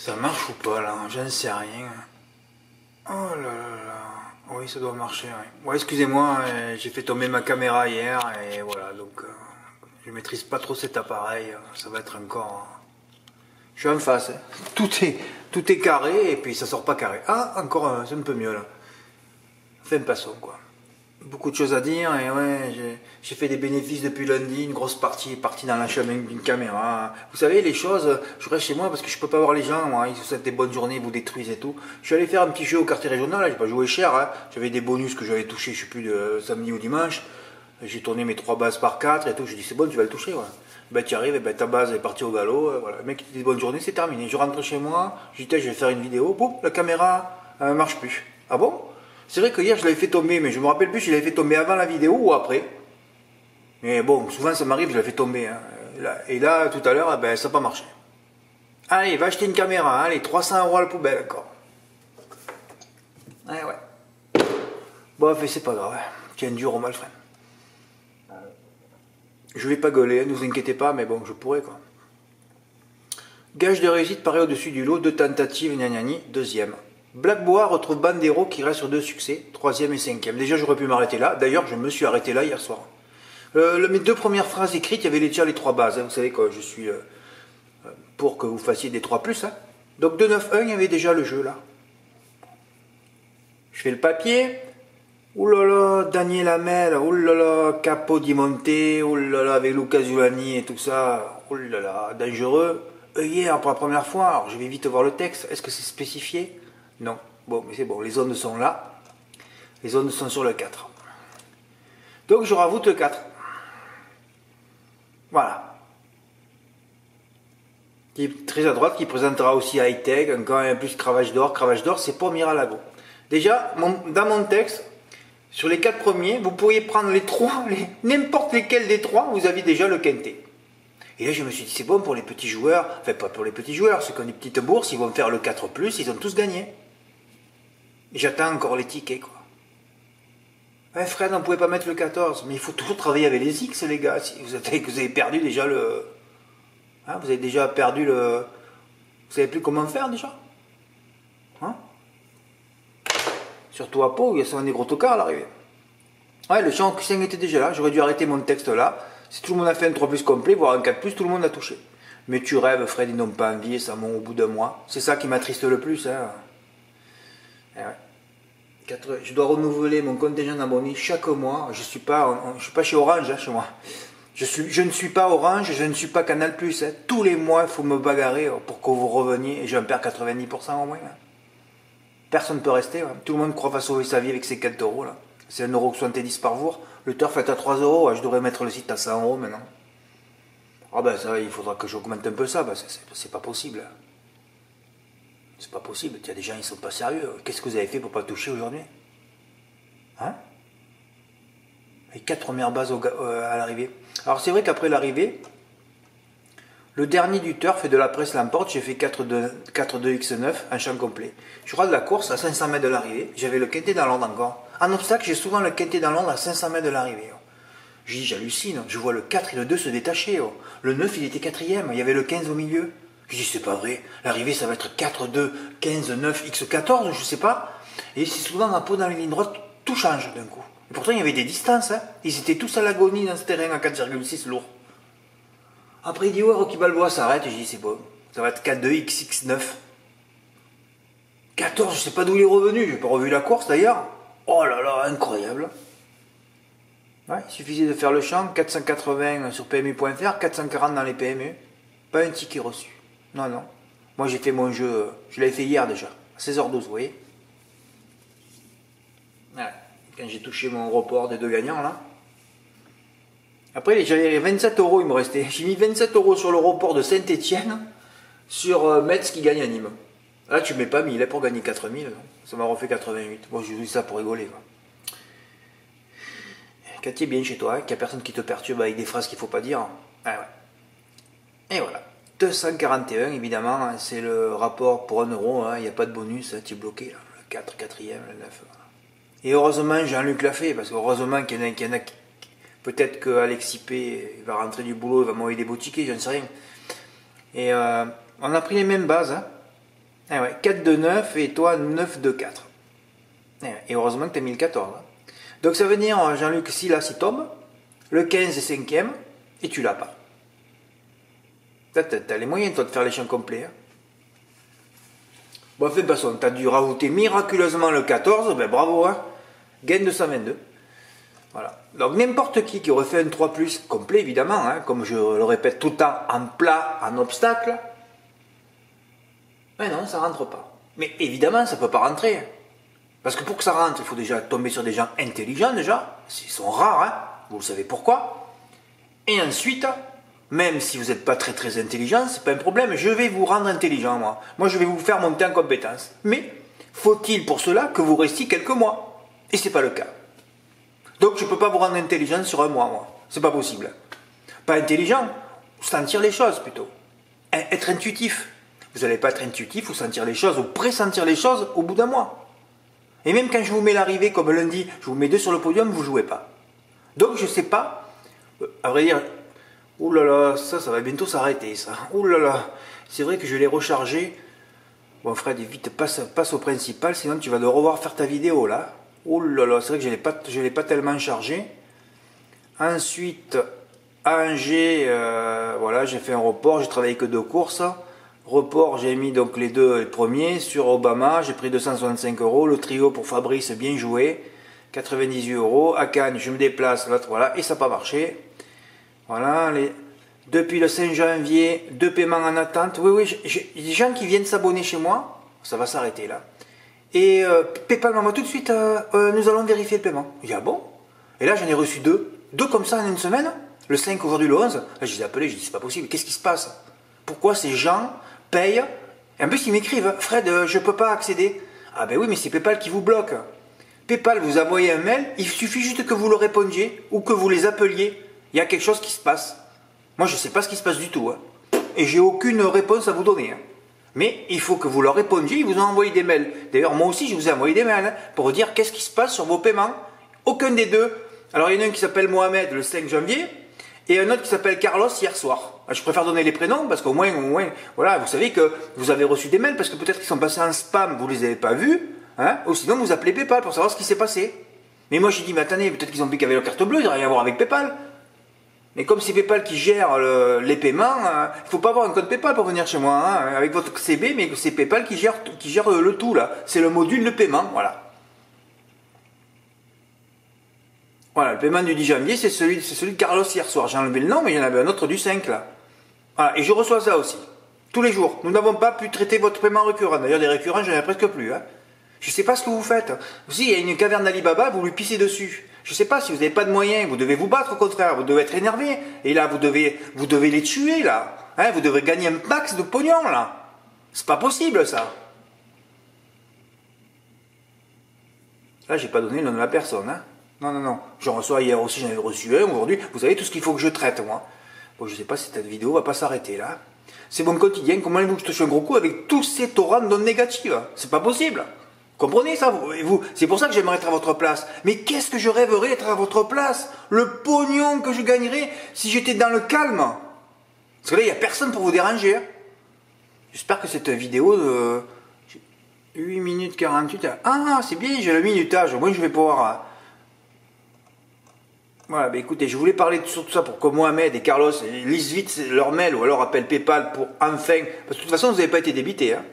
Ça marche ou pas là? J'en sais rien. Oh là là là. Oui, ça doit marcher. Oui. Ouais, excusez-moi, j'ai fait tomber ma caméra hier et voilà, donc je maîtrise pas trop cet appareil. Ça va être encore. Je suis en face. Hein. Tout est carré et puis ça sort pas carré. Ah, encore, c'est un peu mieux là. Fin passons quoi. Beaucoup de choses à dire et ouais, j'ai fait des bénéfices depuis lundi, une grosse partie est partie dans l'achat d'une caméra. Vous savez, les choses, je reste chez moi parce que je peux pas voir les gens, moi, ils vous souhaitent des bonnes journées, ils vous détruisent et tout. Je suis allé faire un petit jeu au quartier régional, j'ai pas joué cher, hein. J'avais des bonus que j'avais touché, je sais plus, de samedi ou dimanche. J'ai tourné mes 3 bases par 4 et tout, j'ai dit c'est bon, tu vas le toucher, ouais. Ben tu arrives, et ben ta base est partie au galop, voilà. Le mec il dit bonne journée, c'est terminé. Je rentre chez moi, je dis je vais faire une vidéo, boum, la caméra marche plus. Ah bon? C'est vrai que hier je l'avais fait tomber, mais je me rappelle plus si je l'avais fait tomber avant la vidéo ou après. Mais bon, souvent ça m'arrive, je l'ai fait tomber. Hein. Et là, tout à l'heure, ben, ça n'a pas marché. Allez, va acheter une caméra, allez, 300 € à la poubelle encore. Ouais, ouais. Bon, c'est pas grave, tiens, dur au malfrat. Je vais pas gueuler, ne vous inquiétez pas, mais bon, je pourrais quoi. Gage de réussite paraît au-dessus du lot, 2 tentatives, gnagnani, deuxième. Blackbois retrouve Bandero qui reste sur 2 succès, 3e et 5e. Déjà, j'aurais pu m'arrêter là. D'ailleurs, je me suis arrêté là hier soir. Mes 2 premières phrases écrites, il y avait déjà les 3 bases. Hein. Vous savez que je suis pour que vous fassiez des 3+. Hein. Donc 2-9-1, il y avait déjà le jeu là. Je fais le papier. Ouh là là, Daniel Hamel, ouh là là, Capo di Monte, ouh là là, avec Luca Zulani et tout ça. Ouh là là, dangereux. Hier, pour la première fois, alors je vais vite voir le texte. Est-ce que c'est spécifié? Non. Bon, mais c'est bon, les zones sont là. Les zones sont sur le 4. Donc je rajoute le 4. Voilà. Qui est très à droite, qui présentera aussi high-tech, encore un plus Cravache d'or. Cravache d'or, c'est pour Miralago. Déjà, dans mon texte, sur les 4 premiers, vous pourriez prendre les 3, n'importe lesquels des 3, vous avez déjà le quintet. Et là, je me suis dit, c'est bon pour les petits joueurs, enfin pas pour les petits joueurs, ceux qui ont des petites bourses, ils vont faire le 4+, ils ont tous gagné. J'attends encore les tickets, quoi. Ouais, Fred, on ne pouvait pas mettre le 14, mais il faut toujours travailler avec les X, les gars. Si vous avez perdu déjà le... Hein, vous avez déjà perdu le... Vous savez plus comment faire, déjà? Hein? Surtout à Pau, il y a souvent des gros tocards à l'arrivée. Ouais, le champ 5 était déjà là, j'aurais dû arrêter mon texte là. Si tout le monde a fait un 3+ complet, voire un 4+, tout le monde a touché. Mais tu rêves, Fred, ils n'ont pas envie, et ça monte au bout d'un mois. C'est ça qui m'attriste le plus, hein. Et ouais. Je dois renouveler mon contingent d'abonnés chaque mois. Je suis pas chez Orange, hein, chez moi. Je ne suis pas Orange, je ne suis pas Canal+. Hein. Tous les mois, il faut me bagarrer pour que vous reveniez. Et j'en perds 90% au moins. Hein. Personne ne peut rester. Hein. Tout le monde croit va sauver sa vie avec ces 4 € là. C'est 1,70 € par jour. Le turf est à 3 €. Je devrais mettre le site à 100 € maintenant. Ah ben ça, il faudra que j'augmente un peu ça. Ben, c'est pas possible. C'est pas possible. Il y a des gens, ils sont pas sérieux. Qu'est-ce que vous avez fait pour pas toucher aujourd'hui? Hein? Les 4 premières bases à l'arrivée. Alors c'est vrai qu'après l'arrivée, le dernier du turf et de la presse l'emporte, j'ai fait 4-2-X9, un champ complet. Je crois de la course à 500 mètres de l'arrivée, j'avais le quintet dans l'ordre encore. En obstacle, j'ai souvent le quintet dans l'ordre à 500 mètres de l'arrivée. J'hallucine, je vois le 4 et le 2 se détacher. Le 9, il était 4e, il y avait le 15 au milieu. Je dis, c'est pas vrai, l'arrivée, ça va être 4-2, 15-9, X14, je sais pas. Et c'est souvent un peu dans les lignes droites, tout change d'un coup. Et pourtant, il y avait des distances, hein. Ils étaient tous à l'agonie dans ce terrain à 4,6 lourd. Après, il dit, ouais, Rocky Balboa s'arrête. Et je dis, c'est bon, ça va être 4-2, XX9. 14, je sais pas d'où il est revenu, j'ai pas revu la course d'ailleurs. Oh là là, incroyable. Ouais, il suffisait de faire le champ, 480 sur PMU.fr, 440 dans les PMU. Pas un ticket reçu. Non, non. Moi, j'ai fait mon jeu, je l'avais fait hier déjà, à 16h12, vous voyez. Ouais. Quand j'ai touché mon report des 2 gagnants, là. Après, j'avais 27 €, il me restait. J'ai mis 27 € sur le report de Saint-Etienne, sur Metz qui gagne à Nîmes. Là, tu mets pas 1000 là, pour gagner 4000. Ça m'a refait 88. Bon, j'ai dit ça pour rigoler, quoi. Quand tu es bien chez toi, hein, qu'il n'y a personne qui te perturbe avec des phrases qu'il ne faut pas dire. Ah ouais. Et voilà. 241, évidemment, c'est le rapport pour 1 €. Hein, il n'y a pas de bonus, hein, tu es bloqué. Là. Le 4, 4e, le 9. Voilà. Et heureusement, Jean-Luc l'a fait, parce qu'heureusement qu'il y en a qui... Peut-être qu'Alexis P va rentrer du boulot, il va m'envoyer des beaux tickets, je ne sais rien. Et on a pris les mêmes bases. Hein. Eh ouais, 4 de 9 et toi 9 de 4. Et heureusement que tu as mis le 14. Donc ça veut dire, Jean-Luc, si là, s'il tombe, le 15 est cinquième et tu l'as pas. T'as les moyens, toi, de faire les champs complets. Hein. Bon, de toute façon, tu as dû rajouter miraculeusement le 14, ben bravo, hein. Gain 222. Voilà. Donc n'importe qui aurait fait un 3 plus complet, évidemment, hein, comme je le répète tout le temps, en plat, en obstacle, mais non, ça rentre pas. Mais évidemment, ça peut pas rentrer. Parce que pour que ça rentre, il faut déjà tomber sur des gens intelligents, déjà. Ils sont rares, hein. Vous le savez pourquoi. Et ensuite, même si vous n'êtes pas très très intelligent, c'est pas un problème, je vais vous rendre intelligent, moi. Moi, je vais vous faire monter en compétence. Mais, faut-il pour cela que vous restiez quelques mois? Et c'est pas le cas. Donc, je ne peux pas vous rendre intelligent sur un mois, moi. C'est pas possible. Pas intelligent, sentir les choses, plutôt. Être intuitif. Vous n'allez pas être intuitif ou sentir les choses, ou pressentir les choses au bout d'un mois. Et même quand je vous mets l'arrivée, comme lundi, je vous mets 2 sur le podium, vous ne jouez pas. Donc, je ne sais pas, à vrai dire, ouh là là, ça va bientôt s'arrêter, ça. Ouh là là, c'est vrai que je l'ai rechargé. Bon, Fred, vite, passe au principal, sinon tu vas devoir revoir faire ta vidéo, là. Ouh là là, c'est vrai que je l'ai pas tellement chargé. Ensuite, Angers, voilà, j'ai fait un report, j'ai travaillé que 2 courses. Report, j'ai mis donc les 2 premiers. Sur Obama, j'ai pris 265 €. Le trio pour Fabrice, bien joué. 98 €. À Cannes, je me déplace, l'autre, voilà, et ça n'a pas marché. Voilà, depuis le 5 janvier, 2 paiements en attente. Oui, oui, j'ai des gens qui viennent s'abonner chez moi. Ça va s'arrêter là. Et PayPal m'envoie tout de suite, nous allons vérifier le paiement. Il dit, ah bon? Et là, j'en ai reçu 2. 2 comme ça en une semaine. Le 5, aujourd'hui le 11. Là, je les ai appelés, je dis, c'est pas possible. Qu'est-ce qui se passe? Pourquoi ces gens payent? Et en plus, ils m'écrivent, Fred, je peux pas accéder. Ah ben oui, mais c'est PayPal qui vous bloque. PayPal vous envoie un mail, il suffit juste que vous le répondiez ou que vous les appeliez. Il y a quelque chose qui se passe. Moi, je ne sais pas ce qui se passe du tout. Hein. Et j'ai aucune réponse à vous donner. Hein. Mais il faut que vous leur répondiez, ils vous ont envoyé des mails. D'ailleurs, moi aussi, je vous ai envoyé des mails hein, pour vous dire qu'est-ce qui se passe sur vos paiements. Aucun des deux. Alors, il y en a un qui s'appelle Mohamed le 5 janvier et un autre qui s'appelle Carlos hier soir. Je préfère donner les prénoms parce qu'au moins, voilà, vous savez que vous avez reçu des mails parce que peut-être qu'ils sont passés en spam, vous ne les avez pas vus. Hein, ou sinon, vous appelez PayPal pour savoir ce qui s'est passé. Mais moi, j'ai dit, mais attendez, peut-être qu'ils ont piqué avec leur carte bleue, il n'y a rien à voir avec PayPal. Mais comme c'est PayPal qui gère les paiements, il ne faut pas avoir un code PayPal pour venir chez moi, hein, avec votre CB, mais c'est PayPal qui gère le tout, là. C'est le module de paiement, voilà. Voilà, le paiement du 10 janvier, c'est celui de Carlos hier soir. J'ai enlevé le nom, mais il y en avait un autre du 5, là. Voilà, et je reçois ça aussi. Tous les jours. Nous n'avons pas pu traiter votre paiement récurrent. D'ailleurs, des récurrents, j'en ai presque plus, hein. Je ne sais pas ce que vous faites. Vous il y a une caverne d'Alibaba, vous lui pissez dessus. Je ne sais pas si vous n'avez pas de moyens, vous devez vous battre au contraire, vous devez être énervé. Et là, vous devez les tuer, là. Hein, vous devez gagner un max de pognon, là. C'est pas possible, ça. Là, j'ai pas donné le nom de la personne, hein. Non, non, non. J'en reçois hier aussi, j'en ai reçu un aujourd'hui. Vous savez tout ce qu'il faut que je traite, moi. Bon, je ne sais pas si cette vidéo va pas s'arrêter, là. C'est mon quotidien. Comment voulez-vous que je te fasse un gros coup avec tous ces torrents de négatives? C'est pas possible. Comprenez ça, vous c'est pour ça que j'aimerais être à votre place. Mais qu'est-ce que je rêverais d'être à votre place? Le pognon que je gagnerais si j'étais dans le calme. Parce que là, il n'y a personne pour vous déranger. Hein. J'espère que cette vidéo de 8 minutes 48... Ah, c'est bien, j'ai le minutage. Au moins, je vais pouvoir... Voilà, bah écoutez, je voulais parler de tout ça pour que Mohamed et Carlos lisent vite leur mail ou alors appellent PayPal pour enfin... Parce que de toute façon, vous n'avez pas été débité. Hein.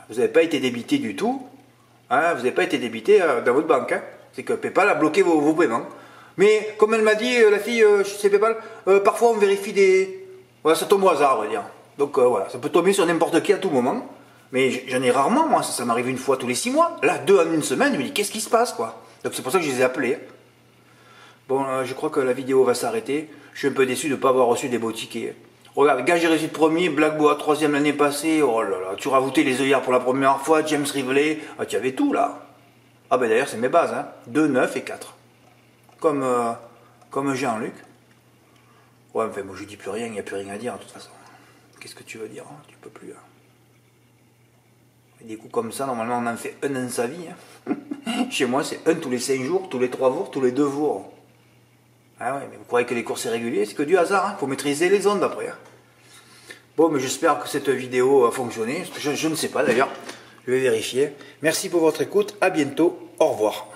Vous n'avez pas été débité du tout. Hein, vous n'avez pas été débité dans votre banque. Hein. C'est que PayPal a bloqué vos paiements. Mais comme elle m'a dit, la fille chez PayPal, parfois on vérifie des... Voilà, ça tombe au hasard, on va dire. Donc voilà, ça peut tomber sur n'importe qui à tout moment. Mais j'en ai rarement, moi, ça m'arrive une fois tous les 6 mois. Là, 2 en une semaine, je me dis, qu'est-ce qui se passe, quoi? Donc c'est pour ça que je les ai appelés. Hein. Bon, je crois que la vidéo va s'arrêter. Je suis un peu déçu de ne pas avoir reçu des beaux tickets. Regarde, Gage réussi de premier, Blackboard 3e l'année passée. Oh là là, tu rajoutais les œillères pour la première fois, James Rivley. Ah, tu avais tout là. Ah ben d'ailleurs, c'est mes bases, hein. 2, 9 et 4. Comme Jean-Luc. Ouais, enfin, moi je dis plus rien, il n'y a plus rien à dire de toute façon. Qu'est-ce que tu veux dire? Hein, tu peux plus. Hein. Et des coups comme ça, normalement on en fait un dans sa vie. Hein. Chez moi, c'est un tous les 5 jours, tous les 3 jours, tous les 2 jours. Ah ouais, mais vous croyez que les courses c'est régulier? C'est que du hasard, il faut maîtriser les ondes après. Hein. Bon. Bon, mais j'espère que cette vidéo a fonctionné. Je ne sais pas d'ailleurs. Je vais vérifier. Merci pour votre écoute. À bientôt. Au revoir.